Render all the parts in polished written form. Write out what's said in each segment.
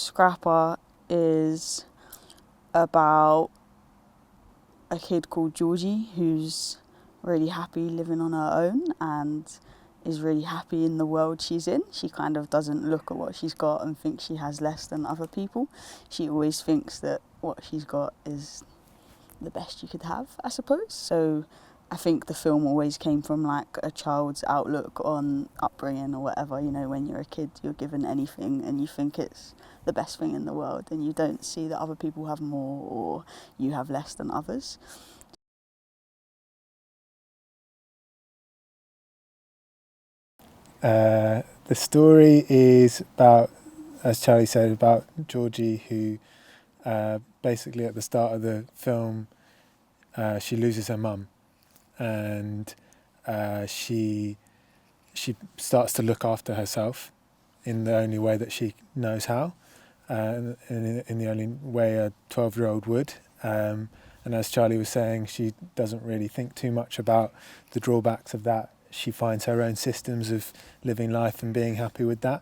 Scrapper is about a kid called Georgie who's really happy living on her own and is really happy in the world she's in. She kind of doesn't look at what she's got and think she has less than other people. She always thinks that what she's got is the best you could have, I suppose. So I think the film always came from like a child's outlook on upbringing or whatever. You know, when you're a kid, you're given anything and you think it's the best thing in the world and you don't see that other people have more or you have less than others. The story is about, as Charlie said, about Georgie who basically at the start of the film she loses her mum and she starts to look after herself in the only way that she knows how, in the only way a 12-year-old would. And as Charlie was saying, she doesn't really think too much about the drawbacks of that. She finds her own systems of living life and being happy with that.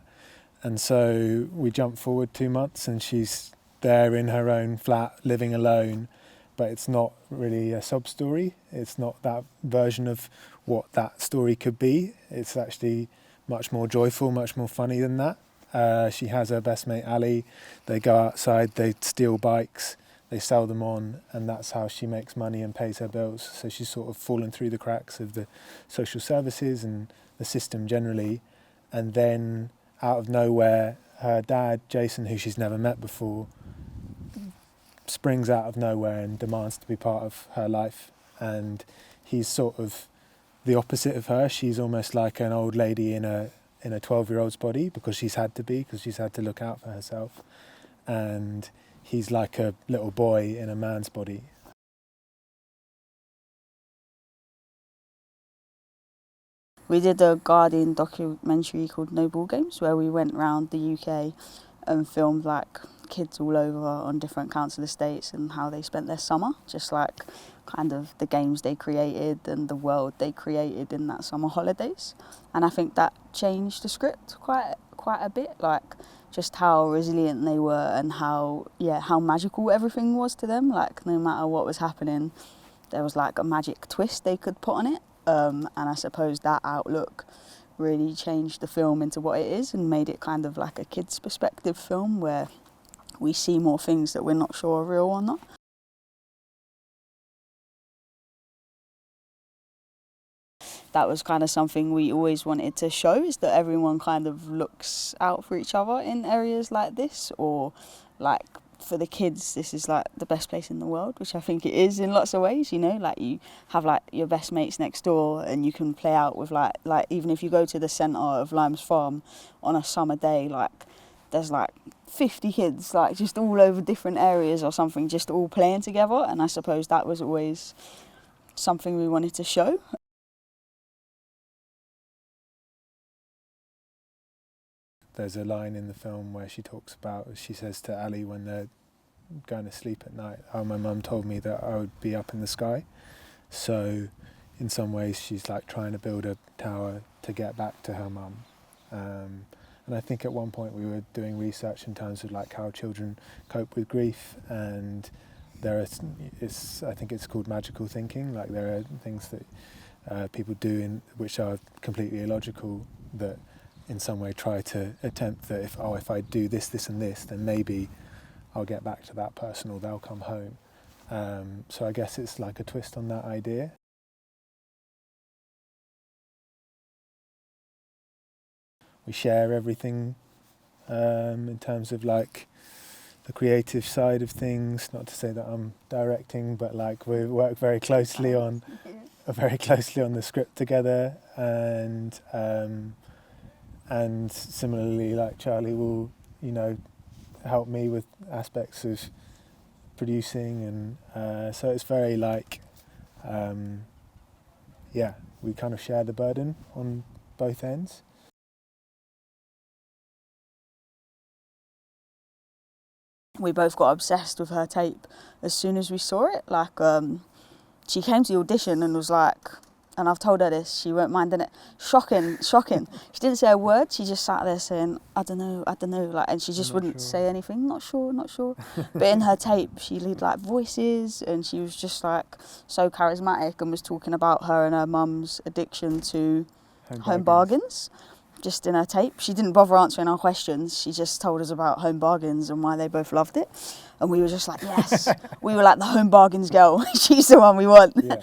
And so we jump forward 2 months and she's there in her own flat, living alone, but it's not really a sob story. It's not that version of what that story could be. It's actually much more joyful, much more funny than that. She has her best mate Ali. They go outside, they steal bikes, they sell them on, and that's how she makes money and pays her bills. So she's sort of fallen through the cracks of the social services and the system generally. And then out of nowhere, her dad, Jason, who she's never met before, springs out of nowhere and demands to be part of her life. And he's sort of the opposite of her. She's almost like an old lady in a 12-year-old's body because she's had to look out for herself. And he's like a little boy in a man's body. We did a Guardian documentary called No Ball Games where we went around the UK and filmed like kids all over on different council estates and how they spent their summer, just like kind of the games they created and the world they created in that summer holidays. And I think that changed the script quite a bit, like just how resilient they were and how magical everything was to them. Like no matter what was happening, there was like a magic twist they could put on it. And I suppose that outlook really changed the film into what it is and made it kind of like a kid's perspective film where we see more things that we're not sure are real or not. That was kind of something we always wanted to show, is that everyone kind of looks out for each other in areas like this, or like for the kids this is like the best place in the world, which I think it is in lots of ways, you know, like you have like your best mates next door and you can play out with like even if you go to the centre of Limes Farm on a summer day, like there's like 50 kids like just all over different areas or something, just all playing together. And I suppose that was always something we wanted to show. There's a line in the film where she says to Ali when they're going to sleep at night, "Oh, my mum told me that I would be up in the sky." So in some ways she's like trying to build a tower to get back to her mum. And I think at one point we were doing research in terms of like how children cope with grief, and I think it's called magical thinking. Like there are things that people do which are completely illogical that in some way try to attempt that if I do this, this and this, then maybe I'll get back to that person or they'll come home. So I guess it's like a twist on that idea. We share everything in terms of like the creative side of things. Not to say that I'm directing, but like we work very closely on the script together, and similarly, like Charlie will, you know, help me with aspects of producing, and so it's very like, we kind of share the burden on both ends. We both got obsessed with her tape as soon as we saw it. Like, she came to the audition and was like, and I've told her this, she won't mind it. Shocking. She didn't say a word, she just sat there saying, I don't know, like, and she just wouldn't say anything, not sure. But in her tape, she did like voices, and she was just like so charismatic, and was talking about her and her mum's addiction to home bargains. Just in her tape. She didn't bother answering our questions, she just told us about home bargains and why they both loved it. And we were just like, yes, we were like the home bargains girl, she's the one we want. Yeah.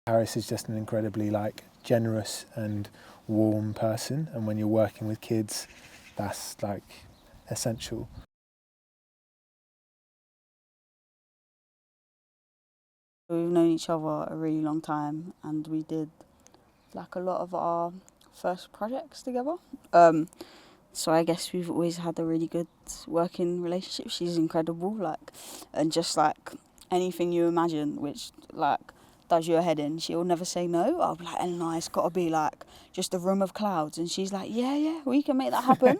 Harris is just an incredibly like generous and warm person, and when you're working with kids, that's like essential. We've known each other a really long time, and we did like a lot of our first projects together. So I guess we've always had a really good working relationship. She's incredible, like, and just like anything you imagine, which like does your head in, she'll never say no. I'll be like, Eleanor, it's got to be like just a room of clouds, and she's like, yeah, we can make that happen.